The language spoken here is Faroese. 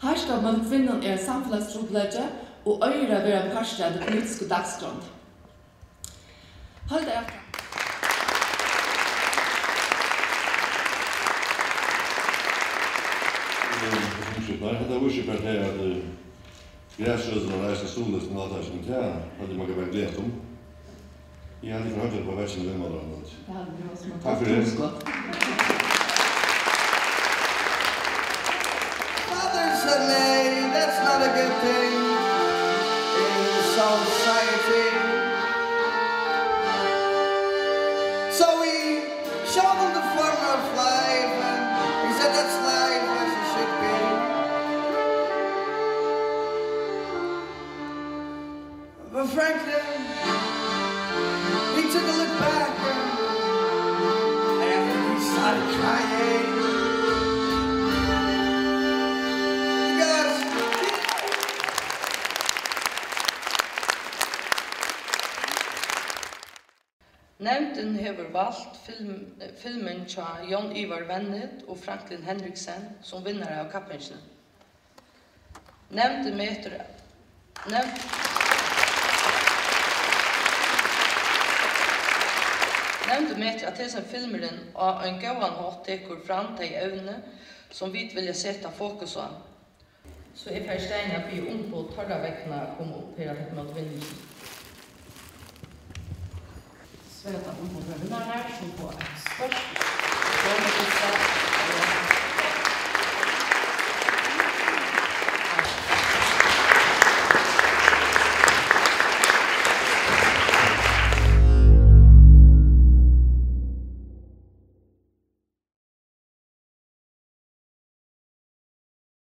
Herskap mellom kvinnan samfellagstrupleggja og øyra vera en parst av det politiske dagsgrund. Hold det efter. Det var ikke bare det at græsrødene reiste stolet til Natarsson til, hadde man vært gledet om. Jeg hadde ikke hørt det på versene ved hverandre. Det hadde vi også. Takk for det. Father said, nay, that's not a good thing in society. So we showed him the form of life, and he said, that's life as it should be. But Franklin, he took a look back and he started crying. Because Nevnden hever valgt filmen til Jon Ivar Vennet og Franklin Henriksen som vinnere av kappingen. Nevnden meter at disse filmeren og en gåan hånd teker fram til evne som vi vil sette fokus på. Så jeg får stegne at vi på tørre vekkene kommer opp her at måtte vinne. Sverre tar på vinnerne som på et spørsmål.